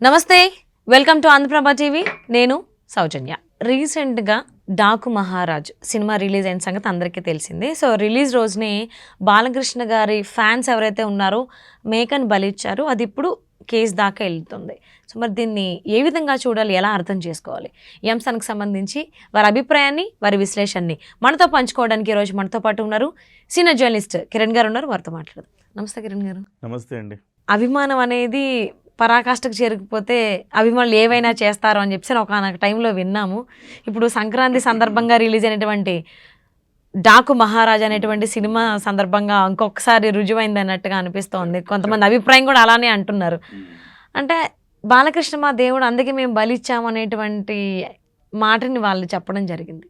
నమస్తే, welcome to Andhraprabha TV. నేను సౌజన్య. రీసెంట్గా డాకు మహారాజ్ సినిమా రిలీజ్ అయిన సంగతి అందరికీ తెలిసిందే. సో రిలీజ్ రోజునే బాలకృష్ణ గారి ఫ్యాన్స్ ఎవరైతే ఉన్నారో మేకను బలిచ్చారో అది ఇప్పుడు కేసు దాకా వెళ్తుంది. సో మరి దీన్ని ఏ విధంగా చూడాలి, ఎలా అర్థం చేసుకోవాలి, ఈ అంశానికి సంబంధించి వారి అభిప్రాయాన్ని, వారి విశ్లేషణని మనతో పంచుకోవడానికి ఈరోజు మనతో పాటు ఉన్నారు సీనియర్ జర్నలిస్ట్ కిరణ్ గారు ఉన్నారు. వారితో మాట్లాడదాం. నమస్తే కిరణ్ గారు. నమస్తే అండి. అభిమానం అనేది పరాకాష్ఠకు చేరుకుపోతే అభిమానులు ఏవైనా చేస్తారు అని చెప్పి ఒక టైంలో విన్నాము. ఇప్పుడు సంక్రాంతి సందర్భంగా రిలీజ్ అయినటువంటి డాకు మహారాజ్ అనేటువంటి సినిమా సందర్భంగా ఇంకొకసారి రుజువైంది అన్నట్టుగా అనిపిస్తోంది. కొంతమంది అభిప్రాయం కూడా అలానే అంటున్నారు. అంటే బాలకృష్ణ మా దేవుడు, అందుకే మేము బలిచ్చాము అనేటువంటి మాటని వాళ్ళు చెప్పడం జరిగింది.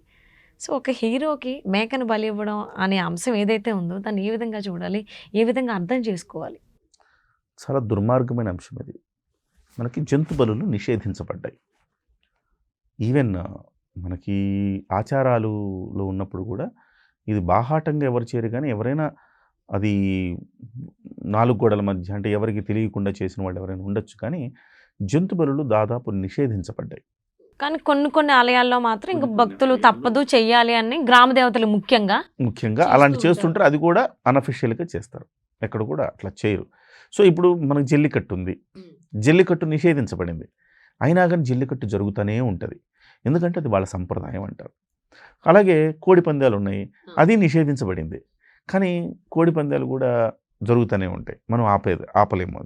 సో ఒక హీరోకి మేకను బలి ఇవ్వడం అనే అంశం ఏదైతే ఉందో దాన్ని ఏ విధంగా చూడాలి, ఏ విధంగా అర్థం చేసుకోవాలి? చాలా దుర్మార్గమైన అంశం ఇది. మనకి జంతు బలులు నిషేధించబడ్డాయి. ఈవెన్ మనకి ఆచారాలులో ఉన్నప్పుడు కూడా ఇది బాహాటంగా ఎవరు చేయరు, కానీ ఎవరైనా అది నాలుగు గోడల మధ్య అంటే ఎవరికి తెలియకుండా చేసిన వాళ్ళు ఎవరైనా ఉండొచ్చు, కానీ జంతు బలులు దాదాపు నిషేధించబడ్డాయి. కానీ కొన్ని ఆలయాల్లో మాత్రం ఇంకా భక్తులు తప్పదు చెయ్యాలి అని గ్రామ దేవతలు ముఖ్యంగా అలాంటి చేస్తుంటారు. అది కూడా అన్అఫిషియల్గా చేస్తారు, ఎక్కడ కూడా అట్లా చేయరు. సో ఇప్పుడు మనకు జల్లికట్టు ఉంది, జల్లికట్టు నిషేధించబడింది, అయినా కానీ జల్లికట్టు జరుగుతూనే ఉంటుంది, ఎందుకంటే అది వాళ్ళ సంప్రదాయం అంటారు. అలాగే కోడి పందాలు ఉన్నాయి, అది నిషేధించబడింది, కానీ కోడి పందాలు కూడా జరుగుతూనే ఉంటాయి, మనం ఆపలేము.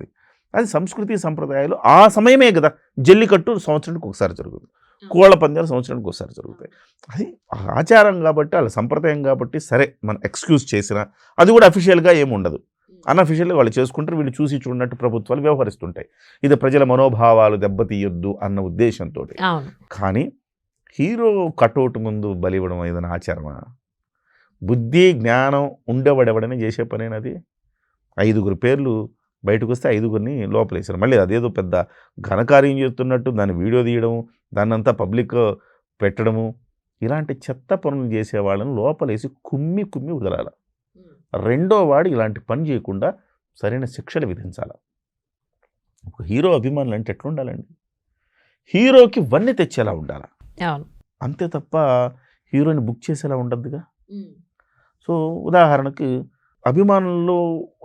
అది సంస్కృతి సంప్రదాయాలు. ఆ సమయమే కదా జల్లికట్టు సంవత్సరానికి ఒకసారి జరుగుతుంది, కోళ్ళ పందాలు సంవత్సరానికి ఒకసారి జరుగుతాయి. అది ఆచారం కాబట్టి, వాళ్ళ సంప్రదాయం కాబట్టి సరే మనం ఎక్స్క్యూజ్ చేసినా అది కూడా అఫీషియల్గా ఏముండదు, అన్అఫీషియల్గా వాళ్ళు చేసుకుంటారు. వీళ్ళు చూసి చూడనట్టు ప్రభుత్వాలు వ్యవహరిస్తుంటాయి. ఇది ప్రజల మనోభావాలు దెబ్బతీయొద్దు అన్న ఉద్దేశంతో. కానీ హీరో కటౌట్ ముందు బలి ఇవ్వడం ఏదైనా ఆచారమా? బుద్ధి జ్ఞానం ఉండేవాడెవడనే చేసే పనేనది. 5 పేర్లు బయటకు వస్తే 5 లోపలేసారు. మళ్ళీ అదేదో పెద్ద ఘనకార్యం చేస్తున్నట్టు దాన్ని వీడియో తీయడం, దాన్నంతా పబ్లిక్ పెట్టడము, ఇలాంటి చెత్త పనులు చేసే వాళ్ళని లోపలేసి కుమ్మి వదలాలి. రెండో వాడు ఇలాంటి పని చేయకుండా సరైన శిక్షలు విధించాలి. ఒక హీరో అభిమానులు అంటే ఎట్లుండాలండి? హీరోకి వన్నీ తెచ్చేలా ఉండాలి, అంతే తప్ప హీరోని బుక్ చేసేలా ఉండద్దుగా. సో ఉదాహరణకి అభిమానుల్లో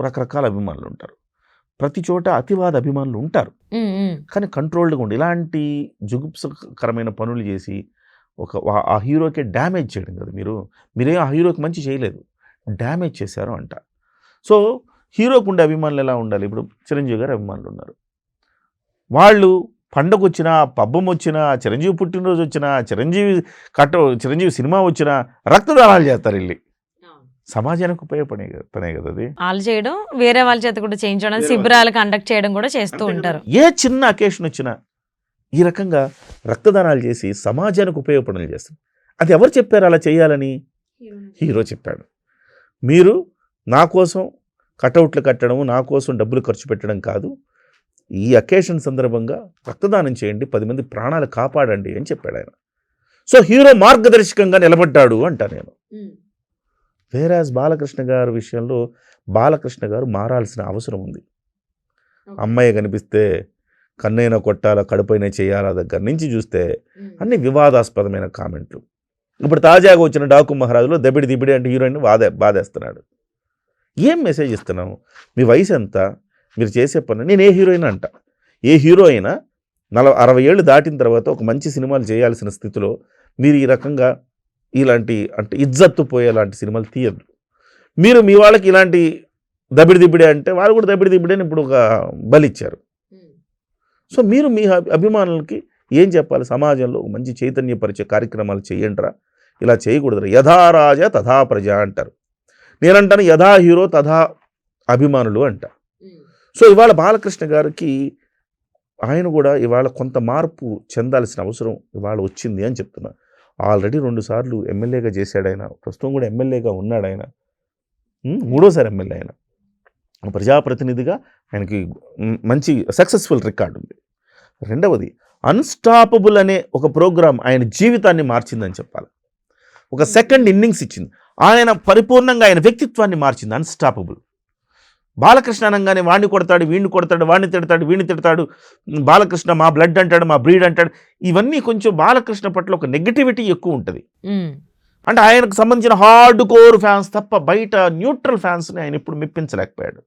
రకరకాల అభిమానులు ఉంటారు, ప్రతి చోట అతివాద అభిమానులు ఉంటారు, కానీ కంట్రోల్డ్గా ఉండి ఇలాంటి జుగుప్సకరమైన పనులు చేసి ఆ హీరోకి డ్యామేజ్ చేయడం కదా. మీరేం ఆ హీరోకి మంచి చేయలేదు, డ్యామేజ్ చేశారు అంట. సో హీరోకు ఉండే అభిమానులు ఎలా ఉండాలి? ఇప్పుడు చిరంజీవి గారు అభిమానులు ఉన్నారు, వాళ్ళు పండగ వచ్చినా, పబ్బం వచ్చినా, చిరంజీవి పుట్టినరోజు వచ్చినా, చిరంజీవి సినిమా వచ్చినా రక్తదానాలు చేస్తారు వెళ్ళి. సమాజానికి ఉపయోగపడే పనే కదా అది. వాళ్ళు చేయడం, వేరే వాళ్ళ చేత కూడా చేయించడం, శిబిరాలు కండక్ట్ చేయడం కూడా చేస్తూ ఉంటారు. ఏ చిన్న అకేషన్ వచ్చినా ఈ రకంగా రక్తదానాలు చేసి సమాజానికి ఉపయోగపడలు చేస్తారు. అది ఎవరు చెప్పారు అలా చేయాలని? హీరో చెప్పాడు. మీరు నా కోసం కటౌట్లు కట్టడం, నా కోసం డబ్బులు ఖర్చు పెట్టడం కాదు, ఈ అకేషన్ సందర్భంగా రక్తదానం చేయండి, 10 మంది ప్రాణాలు కాపాడండి అని చెప్పాడు ఆయన. సో హీరో మార్గదర్శకంగా నిలబడ్డాడు అంటా నేను. వేరాజ్ బాలకృష్ణ గారి విషయంలో బాలకృష్ణ గారు మారాల్సిన అవసరం ఉంది. అమ్మాయి కనిపిస్తే కన్నైనా కొట్టాలా, కడుపైనా చేయాలా దగ్గర నుంచి చూస్తే అన్ని వివాదాస్పదమైన కామెంట్లు. ఇప్పుడు తాజాగా వచ్చిన డాకు మహారాజులో దబిడి అంటే హీరోయిన్ బాధేస్తున్నాడు. ఏం మెసేజ్ ఇస్తున్నాము? మీ వయసు ఎంత, మీరు చేసే పని? నేను ఏ హీరోయిన్ అంట, ఏ హీరో అయినా 60 ఏళ్ళు దాటిన తర్వాత ఒక మంచి సినిమాలు చేయాల్సిన స్థితిలో మీరు ఈ రకంగా ఇలాంటి అంటే ఇజ్జత్తు పోయేలాంటి సినిమాలు తీయద్దు. మీరు మీ వాళ్ళకి ఇలాంటి దబిడి అంటే వాళ్ళు కూడా దబిడి అని ఇప్పుడు ఒక బలిచ్చారు. సో మీరు మీ అభిమానులకి ఏం చెప్పాలి? సమాజంలో మంచి చైతన్యపరిచే కార్యక్రమాలు చేయండిరా, ఇలా చేయకూడదురా. యథా రాజా తథా ప్రజ అంటారు. నేనంటాను యథా హీరో తథా అభిమానులు అంట. సో ఇవాళ బాలకృష్ణ గారికి ఆయన కూడా ఇవాళ కొంత మార్పు చెందాల్సిన అవసరం ఇవాళ వచ్చింది అని చెప్తున్నా. ఆల్రెడీ 2 సార్లు ఎమ్మెల్యేగా చేశాడు ఆయన, ప్రస్తుతం కూడా ఎమ్మెల్యేగా ఉన్నాడు ఆయన, 3వ ఎమ్మెల్యే ఆయన. ప్రజాప్రతినిధిగా ఆయనకి మంచి సక్సెస్ఫుల్ రికార్డు ఉంది. రెండవది అన్స్టాపబుల్ అనే ఒక ప్రోగ్రాం ఆయన జీవితాన్ని మార్చిందని చెప్పాలి. ఒక సెకండ్ ఇన్నింగ్స్ ఇచ్చింది, ఆయన పరిపూర్ణంగా ఆయన వ్యక్తిత్వాన్ని మార్చింది. అన్స్టాపబుల్ బాలకృష్ణ అనగానే వాడిని కొడతాడు, వీడిని కొడతాడు, వాడిని తిడతాడు, వీడిని తిడతాడు, బాలకృష్ణ మా బ్లడ్ అంటాడు, మా బ్రీడ్ అంటాడు. ఇవన్నీ కొంచెం బాలకృష్ణ పట్ల ఒక నెగటివిటీ ఎక్కువ ఉంటుంది. అంటే ఆయనకు సంబంధించిన హార్డ్ కోర్ ఫ్యాన్స్ తప్ప బయట న్యూట్రల్ ఫ్యాన్స్ని ఆయన ఎప్పుడు మెప్పించలేకపోయాడు.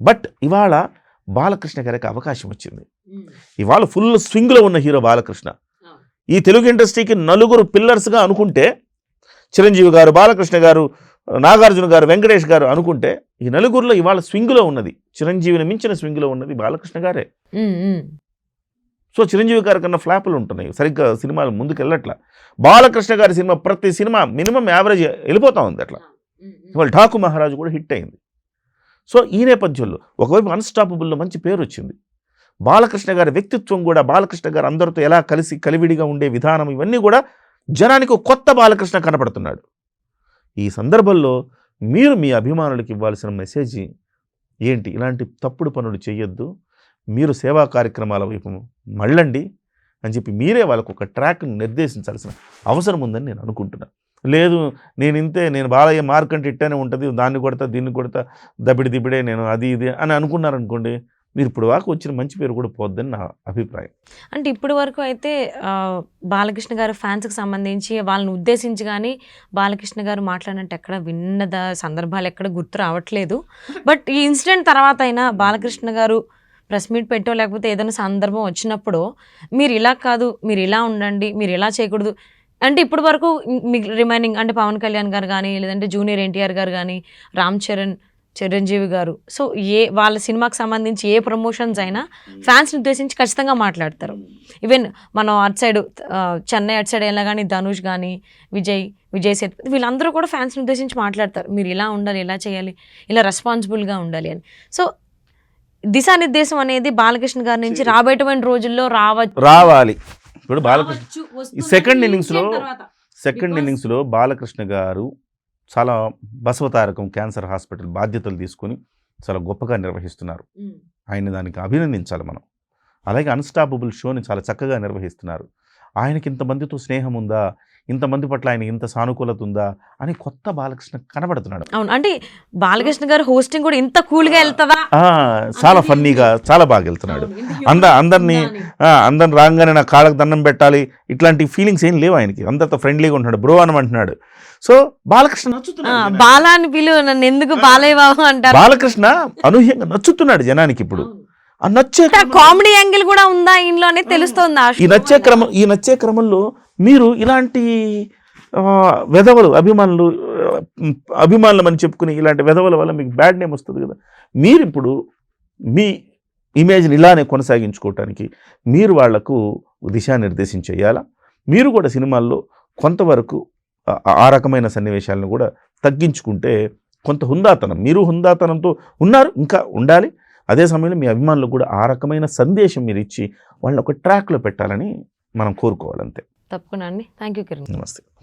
బట్ ఇవాళ బాలకృష్ణ గారికి అవకాశం వచ్చింది. ఇవాళ ఫుల్ స్వింగ్లో ఉన్న హీరో బాలకృష్ణ. ఈ తెలుగు ఇండస్ట్రీకి నలుగురు పిల్లర్స్గా అనుకుంటే చిరంజీవి గారు, బాలకృష్ణ గారు, నాగార్జున గారు, వెంకటేష్ గారు అనుకుంటే ఈ నలుగురిలో ఇవాళ స్వింగ్లో ఉన్నది, చిరంజీవిని మించిన స్వింగ్లో ఉన్నది బాలకృష్ణ గారే. సో చిరంజీవి గారి కన్నా ఫ్లాపులు ఉంటున్నాయి, సరిగ్గా సినిమాలు ముందుకు వెళ్ళట్లా. బాలకృష్ణ గారి సినిమా ప్రతి సినిమా మినిమం యావరేజ్ వెళ్ళిపోతూ ఉంది అట్లా. ఇవాళ ఢాకు మహారాజు కూడా హిట్ అయింది. సో ఈ నేపథ్యంలో ఒకవైపు అన్స్టాపబుల్లో మంచి పేరు వచ్చింది. బాలకృష్ణ గారి వ్యక్తిత్వం కూడా, బాలకృష్ణ గారు అందరితో ఎలా కలిసి కలివిడిగా ఉండే విధానం, ఇవన్నీ కూడా జనానికి కొత్త బాలకృష్ణ కనపడుతున్నాడు. ఈ సందర్భంలో మీరు మీ అభిమానులకు ఇవ్వాల్సిన మెసేజ్ ఏంటి? ఇలాంటి తప్పుడు పనులు చేయొద్దు, మీరు సేవా కార్యక్రమాల వైపు మళ్ళండి అని చెప్పి మీరే వాళ్ళకు ఒక ట్రాక్ను నిర్దేశించాల్సిన అవసరం ఉందని నేను అనుకుంటున్నాను. లేదు నేను ఇంతే, నేను బాలయ్య మార్క్ అంటే ఇట్టానే ఉంటుంది, దాన్ని కొడతా దీన్ని కొడతా దబిడిదిబిడే నేను అది ఇది అని అనుకున్నారనుకోండి, మీరు ఇప్పుడు వాకు వచ్చిన మంచి పేరు కూడా పోద్దని నా అభిప్రాయం. అంటే ఇప్పటి వరకు అయితే బాలకృష్ణ గారు ఫ్యాన్స్కి సంబంధించి వాళ్ళని ఉద్దేశించి కానీ బాలకృష్ణ గారు మాట్లాడినట్టు ఎక్కడ విన్నద సందర్భాలు ఎక్కడ గుర్తు రావట్లేదు. బట్ ఈ ఇన్సిడెంట్ తర్వాత అయినా బాలకృష్ణ గారు ప్రెస్ మీట్ పెట్టో లేకపోతే ఏదైనా సందర్భం వచ్చినప్పుడు మీరు ఇలా కాదు, మీరు ఇలా ఉండండి, మీరు ఇలా చేయకూడదు అంటే ఇప్పటి వరకు మీకు రిమైనింగ్ అంటే పవన్ కళ్యాణ్ గారు కానీ, లేదంటే జూనియర్ ఎన్టీఆర్ గారు కానీ, రామ్ చరణ్, చిరంజీవి గారు, సో వాళ్ళ సినిమాకి సంబంధించి ఏ ప్రమోషన్స్ అయినా ఫ్యాన్స్ని ఉద్దేశించి ఖచ్చితంగా మాట్లాడతారు. ఈవెన్ మనం అటు సైడ్ చెన్నై అటు సైడ్ వెళ్ళినా కానీ ధనుష్ కానీ, విజయ్ సేతుపతి వీళ్ళందరూ కూడా ఫ్యాన్స్ని ఉద్దేశించి మాట్లాడతారు. మీరు ఇలా ఉండాలి, ఇలా చేయాలి, ఇలా రెస్పాన్సిబుల్గా ఉండాలి అని. సో దిశానిర్దేశం అనేది బాలకృష్ణ గారి నుంచి రాబోయేటువంటి రోజుల్లో రావాలి. ఇప్పుడు బాలకృష్ణ సెకండ్ ఇన్నింగ్స్లో బాలకృష్ణ గారు చాలా బసవతారకం క్యాన్సర్ హాస్పిటల్ బాధ్యతలు తీసుకొని చాలా గొప్పగా నిర్వహిస్తున్నారు. ఆయన దానికి అభినందించాలి మనం. అలాగే అన్స్టాపబుల్ షోని చాలా చక్కగా నిర్వహిస్తున్నారు. ఆయనకి ఇంతమందితో స్నేహం ఉందా, ఇంతమంది పట్ల ఆయన ఇంత సానుకూలత ఉందా అని కొత్త బాలకృష్ణ కనబడుతున్నాడు. అవును, అంటే బాలకృష్ణ గారు హోస్టింగ్ కూడా ఇంత కూల్గా వెళ్తుందా, చాలా ఫన్నీగా చాలా బాగా వెళ్తున్నాడు. అందరినీ రాగానే నా కాళ్ళకు దండం పెట్టాలి ఇట్లాంటి ఫీలింగ్స్ ఏం లేవు ఆయనకి. అందరితో ఫ్రెండ్లీగా ఉంటున్నాడు, బ్రో అని అంటున్నాడు. సో బాలకృష్ణ నచ్చుతున్నాడు. బాలా అని పిలువ, నన్ను ఎందుకు బాలయ్య బాబు అంటారు. బాలకృష్ణ అనూహ్యంగా నచ్చుతున్నాడు జనానికి. ఇప్పుడు ఆ నచ్చే కామెడీ యాంగిల్ కూడా ఉందా ఇంట్లో అనేది తెలుస్తోంది. ఈ నచ్చే క్రమంలో మీరు ఇలాంటి వెధవలు అభిమానులు అని చెప్పుకుని ఇలాంటి వెధవల వల్ల మీకు బ్యాడ్ నేమ్ వస్తుంది కదా. మీరు ఇప్పుడు మీ ఇమేజ్ని ఇలానే కొనసాగించుకోవటానికి మీరు వాళ్లకు దిశానిర్దేశం చేయాలా. మీరు కూడా సినిమాల్లో కొంతవరకు ఆ రకమైన సన్నివేశాలను కూడా తగ్గించుకుంటే కొంత హుందాతనం, మీరు హుందాతనంతో ఉన్నారు, ఇంకా ఉండాలి. అదే సమయంలో మీ అభిమానులకు కూడా ఆ రకమైన సందేశం మీరు ఇచ్చి వాళ్ళని ఒక ట్రాక్లో పెట్టాలని మనం కోరుకోవాలంతే. తప్పకుండా అండి. Thank you Kiran. నమస్తే.